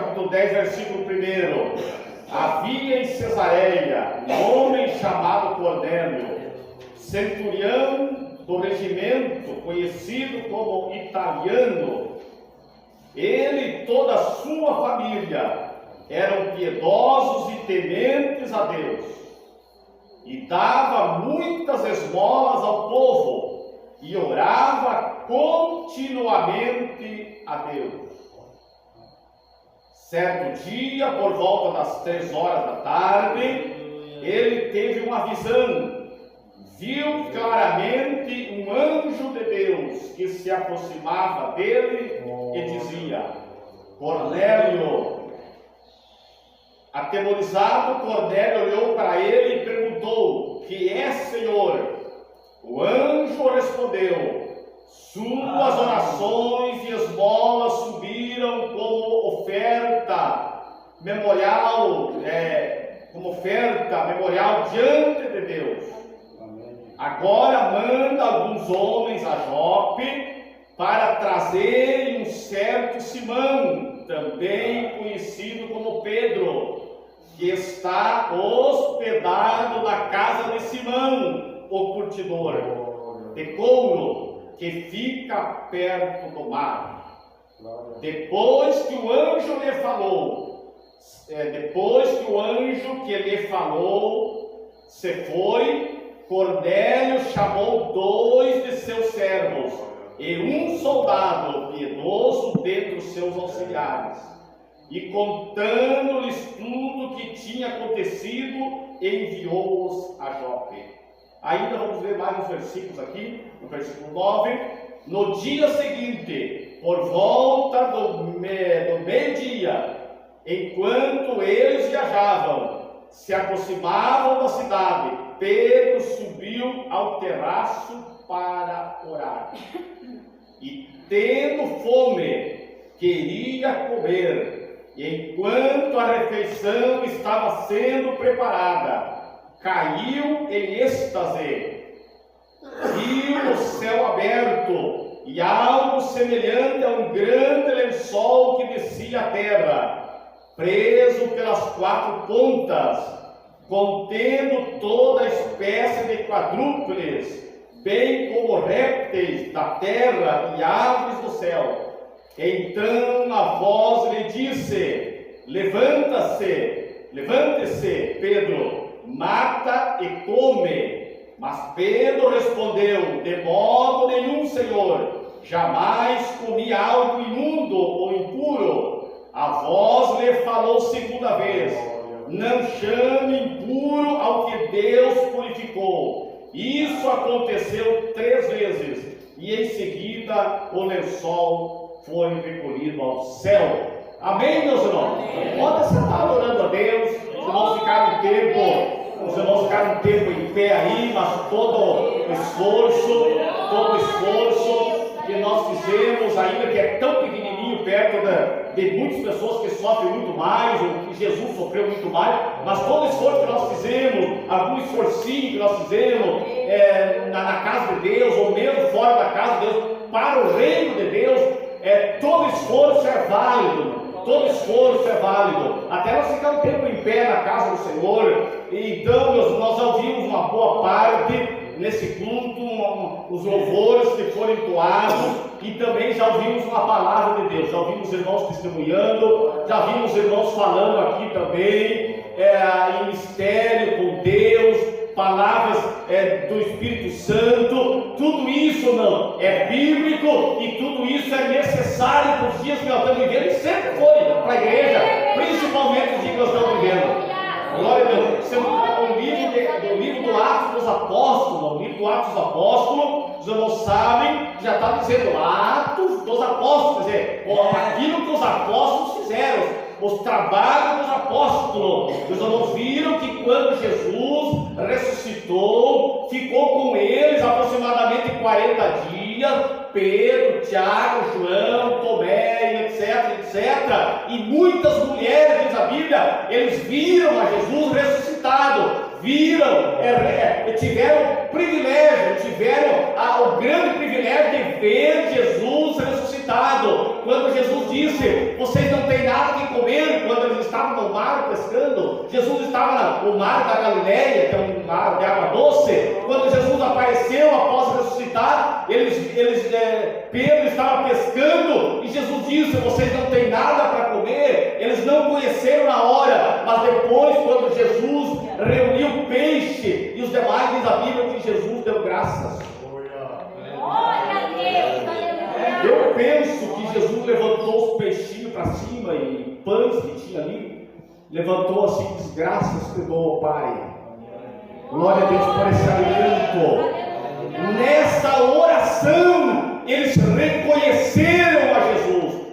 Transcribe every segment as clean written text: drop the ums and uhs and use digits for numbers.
capítulo 10, versículo 1. Havia em Cesareia um homem chamado Cornélio, centurião do regimento, conhecido como Italiano. Ele e toda a sua família eram piedosos e tementes a Deus, e dava muitas esmolas ao povo, e orava continuamente a Deus. Certo dia, por volta das 3 horas da tarde, ele teve uma visão. Viu claramente um anjo de Deus que se aproximava dele e dizia: Cornélio. Atemorizado, Cornélio olhou para ele e perguntou: Que é, Senhor? O anjo respondeu: Suas orações e esmolas subiram como oferta memorial, diante de Deus. Agora manda alguns homens a Jope para trazerem um certo Simão, também conhecido como Pedro, que está hospedado na casa de Simão, o curtidor de couro, que fica perto do mar. Depois que o anjo que lhe falou se foi, Cornélio chamou 2 de seus servos e um soldado piedoso dentre os seus auxiliares, e contando-lhes tudo o que tinha acontecido, enviou-os a Jope. Ainda vamos ver mais uns versículos aqui, no versículo 9. No dia seguinte, por volta do meio-dia, enquanto eles viajavam, se aproximavam da cidade, Pedro subiu ao terraço para orar. E tendo fome, queria comer. E enquanto a refeição estava sendo preparada, caiu em êxtase, viu o céu aberto e algo semelhante a um grande lençol que descia à terra, preso pelas 4 pontas, contendo toda espécie de quadrúpedes, bem como répteis da terra e aves do céu. Então a voz lhe disse: levante-se, Pedro, mata e come. Mas Pedro respondeu: de modo nenhum, Senhor, jamais comi algo imundo ou impuro. A voz lhe falou segunda vez: não chame impuro ao que Deus purificou. Isso aconteceu 3 vezes, e em seguida o lençol foi recolhido ao céu. Amém, meus irmãos? Pode estar orando a Deus. Os irmãos ficaram um tempo em pé aí, mas todo esforço que nós fizemos, ainda que é tão pequenininho perto de muitas pessoas que sofrem muito mais, ou que Jesus sofreu muito mais, mas todo esforço que nós fizemos, algum esforcinho que nós fizemos na casa de Deus, ou mesmo fora da casa de Deus, para o reino de Deus, todo esforço é válido. Todo esforço é válido. Até nós ficamos um tempo em pé na casa do Senhor. E então nós ouvimos uma boa parte nesse culto, os louvores que foram entoados, e também já ouvimos uma palavra de Deus. Já ouvimos irmãos testemunhando, já vimos irmãos falando aqui também em mistério com Deus, palavras do Espírito Santo. Tudo isso não é bíblico, e tudo isso é necessário para os dias que nós estamos vivendo, e sempre foi para a igreja, principalmente os dias que nós estamos vivendo. Glória a Deus. O livro do Atos dos Apóstolos, os irmãos sabem, já está dizendo Atos dos Apóstolos, quer dizer, aquilo que os apóstolos fizeram, os trabalhos dos apóstolos. Os irmãos viram que quando Jesus ressuscitou, ficou com eles aproximadamente 40 dias, Pedro, Tiago, João, Tomé, etc. E muitas mulheres, diz a Bíblia, eles viram a Jesus ressuscitado, tiveram o grande privilégio de ver Jesus ressuscitado. quando Jesus disse: vocês não têm nada que comer, quando eles estavam no mar pescando, Jesus estava no mar da Galileia, que é um mar de água doce. Quando Jesus apareceu após ressuscitar, Pedro estava pescando e Jesus disse: vocês não têm nada para comer. Eles não conheceram na hora, mas depois, quando Jesus reuniu o peixe e os demais, diz a Bíblia que Jesus deu graças. Glória a Deus, aleluia. Eu penso que Jesus levantou os peixinhos para cima e pães que tinha ali, levantou assim: desgraças te dou, Pai. Glória a Deus por esse alimento. Nessa oração, eles reconheceram a Jesus.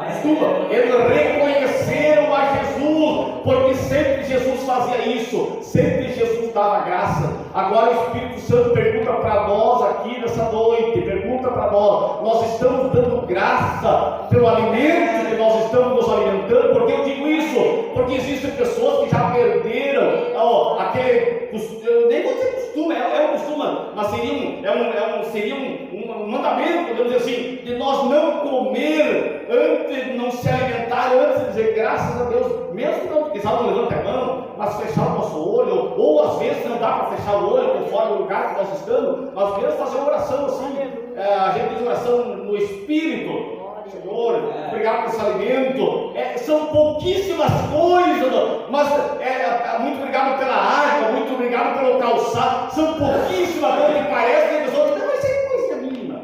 Desculpa, eles reconheceram a Jesus, porque sempre Jesus fazia isso, sempre Jesus dava graça. Agora o Espírito Santo pergunta para nós aqui nessa noite, pergunta para nós estamos dando graça pelo alimento que nós estamos nos alimentando? Porque eu digo isso, porque existem pessoas que já perderam aquele, eu nem vou dizer costume, é um costume, mas seria um mandamento, podemos dizer assim, de nós não comer antes, não se alimentar antes de dizer graças a Deus, mesmo não, porque sabe, não levanta a mão, mas fechar o nosso olho, ou às vezes não dá para fechar o olho conforme o lugar que nós estamos, mas mesmo fazer uma oração assim, a gente diz oração no Espírito. Senhor, obrigado por esse alimento. São pouquíssimas coisas, mas muito obrigado pela água, muito obrigado pelo calçado. São pouquíssimas coisas que parecem que a pessoa diz: não, mas é coisa mínima.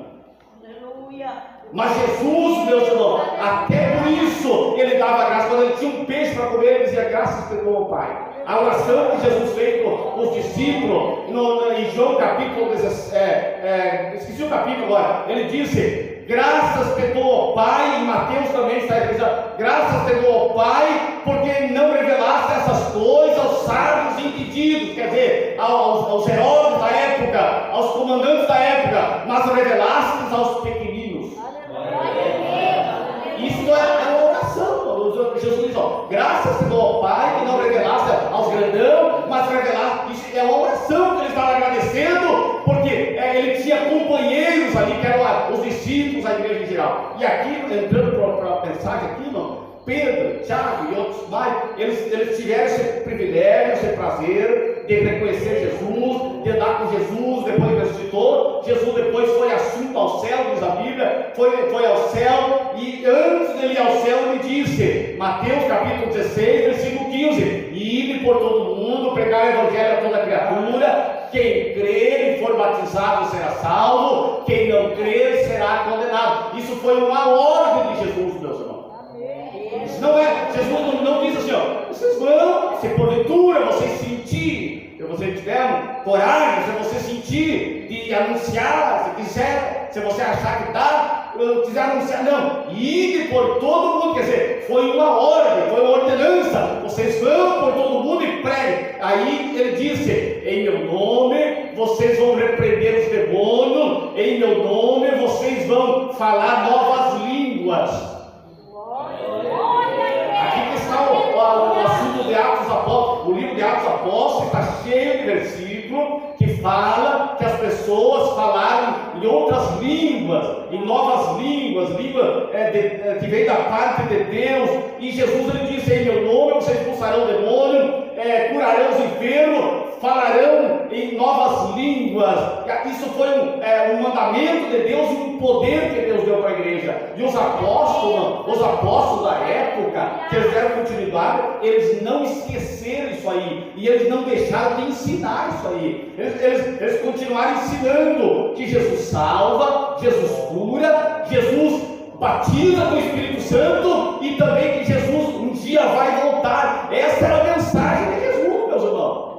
Aleluia. Mas Jesus, meus irmãos, até por isso ele dava graça. Quando ele tinha um peixe para comer, ele dizia: graças te dou, Pai. A oração que Jesus fez com os discípulos, em João capítulo 17, esqueci o capítulo agora, ele disse: graças te dou, Pai. Em Mateus também está escrito: graças te dou, Pai, porque não revelaste essas coisas aos sábios e entendidos, quer dizer, aos heróis da época, aos comandantes da época, mas revelaste aos pequeninos. Isso é uma oração. Jesus diz: graças te dou, Pai, que não revelaste aos grandão, mas revelaste. Isso é uma oração que ele estava agradecendo, porque ele tinha companheiros ali, que eram os discípulos, a igreja em geral. E aqui, entrando para a mensagem aqui, irmão, Pedro, Tiago e outros mais, eles tiveram esse privilégio, esse prazer de reconhecer Jesus, de andar com Jesus. Depois que ressuscitou, Jesus depois foi assunto ao céu, diz a Bíblia, foi ao céu, e antes de ir ao céu ele disse, Mateus capítulo 16, versículo 15: ide por todo mundo, pregar o evangelho a toda criatura, quem crer e for batizado será salvo, quem não crer será condenado. Isso foi uma ordem de Jesus, meus irmãos. Isso não é, Jesus não diz assim: vocês vão, se porventura vocês sentirem, se vocês tiverem coragem, se você sentir de anunciar, se quiser, se você achar que dá, quiser anunciar, não, ide por todo mundo. Quer dizer, foi uma ordem, foi uma ordenança: vocês vão por todo mundo e preguem. Aí ele disse: em meu nome vocês vão repreender os demônios, em meu nome vocês vão falar novas línguas. Aqui está o assunto de Atos Apóstolos. O livro de Atos Apóstolos está cheio de versículos que fala que as pessoas falaram em outras línguas, em novas línguas, que vem da parte de Deus. E Jesus ele disse: em meu nome vocês expulsarão o demônio, curarão os enfermos, falarão em novas línguas. Isso foi um mandamento de Deus e um poder que Deus deu para a igreja. E os apóstolos da época, que eles deram continuidade, eles não esqueceram isso aí, e eles não deixaram de ensinar isso aí. Eles continuaram ensinando que Jesus salva, Jesus cura, Jesus batiza com o Espírito Santo, e também que Jesus um dia vai voltar. Essa era a mensagem de Jesus, meus irmãos.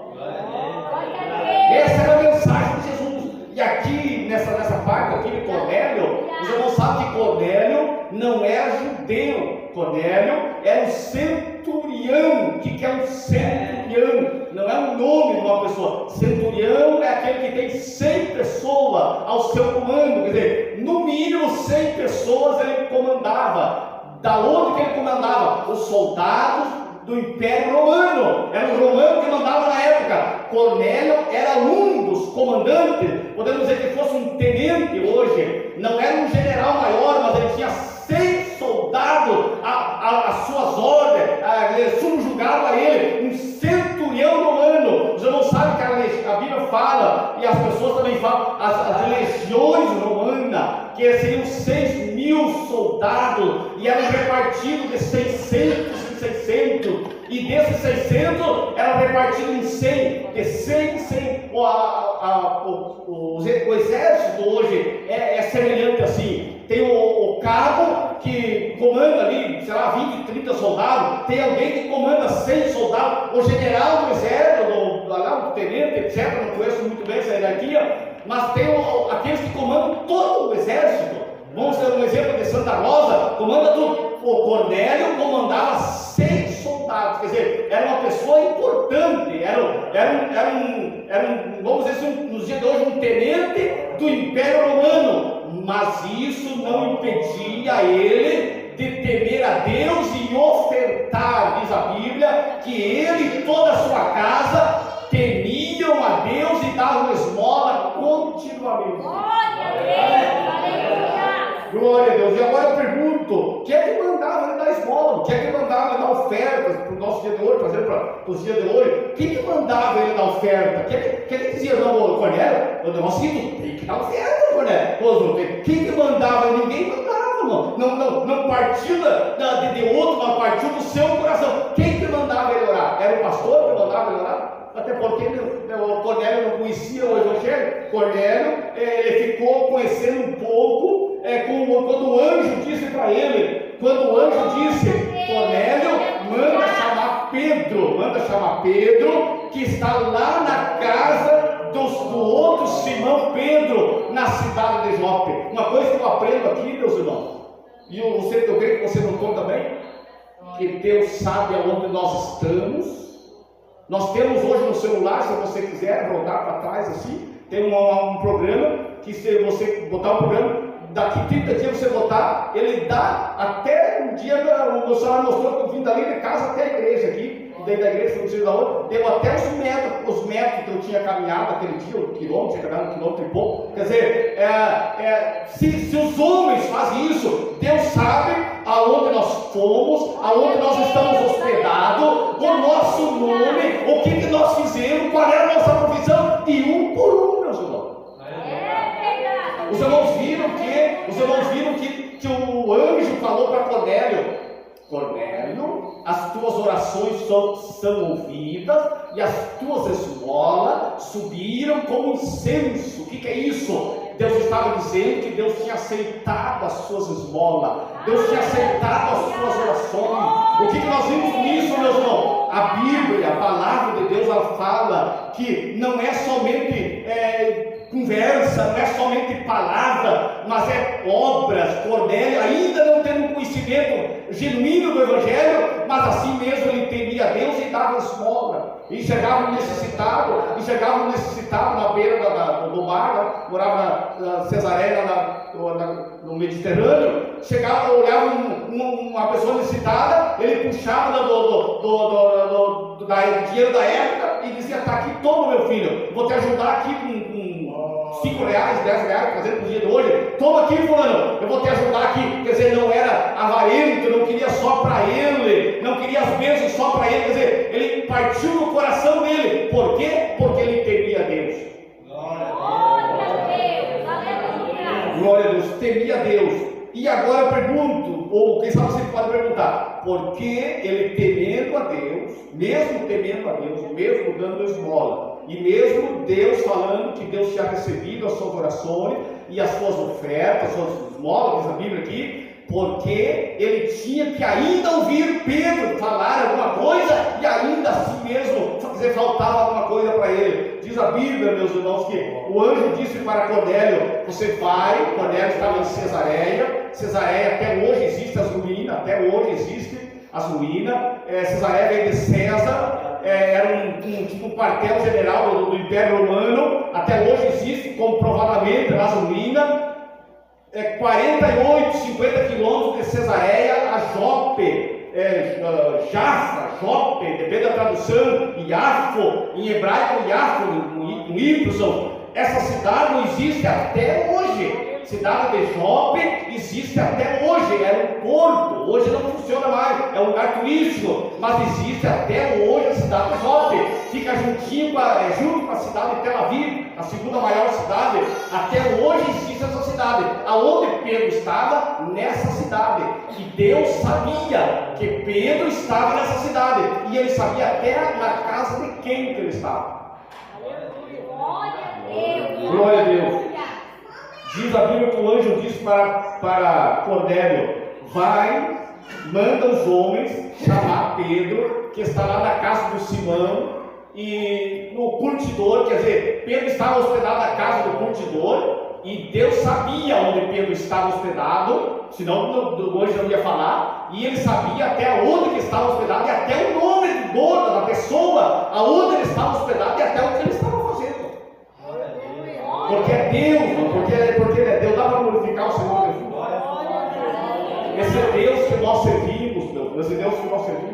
Essa era a mensagem de Jesus. E aqui, nessa parte aqui de Cornélio, os irmãos sabem que Cornélio não era judeu. Cornélio era um centurião. O que é um centurião? Não é um nome de uma pessoa. Centurião é aquele que tem 100 pessoas ao seu comando. Quer dizer, no mínimo 100 pessoas ele comandava. Da onde que ele comandava? Os soldados do Império Romano. Era o romano que mandava na época. Cornélio era um dos comandantes. Podemos dizer que fosse um tenente hoje. Não era um general maior, mas ele tinha 100 soldados às suas ordens, subjugaram a ele, um centurião romano. Os irmãos sabem que a Bíblia fala, e as pessoas também falam, as legiões romanas, que seriam 6.000 soldados, e eram repartidos de 600 em 600, e desses 600 eram repartidos em 100, de 100 em 100. O exército hoje é semelhante assim. Tem o cabo que comanda ali, sei lá, 20, 30 soldados, tem alguém que comanda 100 soldados, o general do exército, o tenente, etc. Não conheço muito bem essa hierarquia, mas tem aqueles que comandam todo o exército. Vamos ter um exemplo de Santa Rosa, comanda tudo. O Cornélio comandava 100 soldados, quer dizer, era uma pessoa importante, era um, vamos dizer assim, nos dias de hoje, um tenente do Império Romano. Mas isso não impedia ele de temer a Deus e ofertar. Diz a Bíblia que ele e toda a sua casa temiam a Deus e davam esmola continuamente. Glória a Deus. E agora eu pergunto: quem é que mandava ele dar esmola? Quem é que mandava ele dar ofertas para o nosso dia de hoje, fazer para os dias de hoje? Quem que mandava ele dar oferta? Quem que dizia: não, Cornélio, o nosso ídolo tem que dar oferta, Cornélio? Quem que mandava? Ninguém mandava, irmão. Não partiu de outro, mas partiu do seu coração. Quem que mandava ele orar? Era o pastor que mandava ele orar? Até porque o Cornélio não conhecia o Evangelho. Cornélio, ele ficou conhecendo um pouco quando o anjo disse para ele, Cornélio, manda chamar Pedro, que está lá na casa do outro Simão Pedro, na cidade de Jope. Uma coisa que eu aprendo aqui, meus irmãos, e eu creio que você notou também, que Deus sabe aonde nós estamos. Nós temos hoje no celular, se você quiser voltar para trás assim, tem um programa que, se você botar um programa, daqui 30 dias você botar, ele dá até um dia, o meu celular mostrou que eu vim dali de casa até a igreja aqui, dentro da igreja, não sei da outra, deu até os metros que eu tinha caminhado aquele dia, o quilômetro, tinha caminhado 1,5 quilômetros. Quer dizer, se os homens fazem isso, Deus sabe aonde nós fomos, aonde nós estamos hospedados, o nosso nome, o que nós fizemos, qual é a nossa profissão, e um por um, meus irmãos. Os irmãos viram que o anjo falou para Cornélio: Cornélio, as tuas orações são ouvidas e as tuas esmolas subiram como incenso. O que é isso? Deus estava dizendo que Deus tinha aceitado as suas esmolas, Deus tinha aceitado as suas orações. O que nós vimos nisso, meus irmãos? A Bíblia, a palavra de Deus, ela fala que não é somente conversa, não é somente palavra, mas é obras. Cornélio, ainda não tendo um conhecimento genuíno do Evangelho, mas assim mesmo ele temia a Deus e dava esmola. E chegava necessitado na beira do mar, morava na Cesareia, no Mediterrâneo. Chegava, olhava uma pessoa necessitada, ele puxava do dinheiro da época e dizia: está aqui, toma, meu filho, vou te ajudar aqui com 5 reais, 10 reais, fazendo para o dia de hoje. Toma aqui, fulano, eu vou te ajudar aqui. Quer dizer, não era avarento, não queria só para ele, não queria as bênçãos só para ele. Quer dizer, ele partiu no coração dele. Por quê? Porque ele temia a Deus. Glória a Deus, temia a Deus. E agora eu pergunto, ou quem sabe você pode perguntar: por que ele temendo a Deus, mesmo dando esmola, e mesmo Deus falando que Deus tinha recebido as suas orações e as suas ofertas, as suas esmolas, diz a Bíblia aqui, porque ele tinha que ainda ouvir Pedro falar alguma coisa, e ainda assim mesmo, faltava alguma coisa para ele. Diz a Bíblia, meus irmãos, que o anjo disse para Cornélio: você vai. Cornélio estava em Cesareia até hoje existe as ruínas, Cesareia veio de César, era um quartel general do Império Romano, até hoje existe, comprovadamente, nas ruínas. 48, 50 quilômetros de Cesareia a Jope, Jaffa, depende da tradução, Iafo, em hebraico Iafo, com Y. Essa cidade não existe até hoje. cidade de Jope existe até hoje, era um porto, hoje não funciona mais, é um lugar turístico, mas existe até hoje a cidade de Jope, fica junto com a cidade de Tel Aviv, a segunda maior cidade, até hoje existe essa cidade, aonde Pedro estava, nessa cidade, e Deus sabia que Pedro estava nessa cidade, e ele sabia até na casa de quem que ele estava. Glória a Deus. Diz a Bíblia que o anjo disse para Cornélio: vai, manda os homens chamar Pedro, que está lá na casa do Simão, e no curtidor, quer dizer, Pedro estava hospedado na casa do curtidor, e Deus sabia onde Pedro estava hospedado, senão o anjo não ia falar, e ele sabia até onde que estava hospedado, e até o nome da pessoa, aonde ele estava hospedado, e até o que ele estava fazendo. Porque é Deus, porque é Deus, dá para glorificar o Senhor Jesus. Esse é Deus que nós servimos, esse Deus que nós servimos.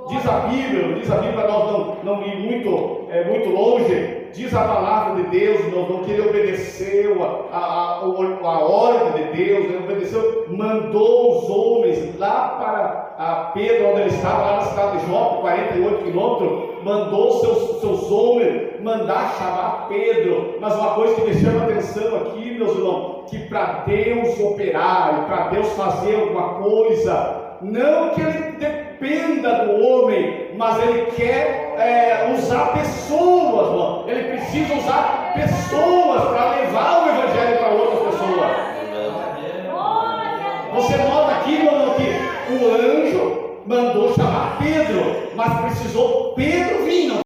Diz a Bíblia, nós não ir muito longe, diz a palavra de Deus, que ele obedeceu a ordem de Deus, ele obedeceu, mandou os homens lá para Pedro, onde ele estava, lá na cidade de Jope, 48 quilômetros, mandou seus homens mandar chamar Pedro. Mas uma coisa que me chama a atenção aqui, meus irmãos, que para Deus operar, para Deus fazer alguma coisa, não que ele dependa do homem, mas ele quer usar pessoas, irmão. Ele precisa usar pessoas para levar o evangelho para outras pessoas. Você nota aqui, irmão, que o anjo mandou chamar Pedro, mas precisou Pedro vir.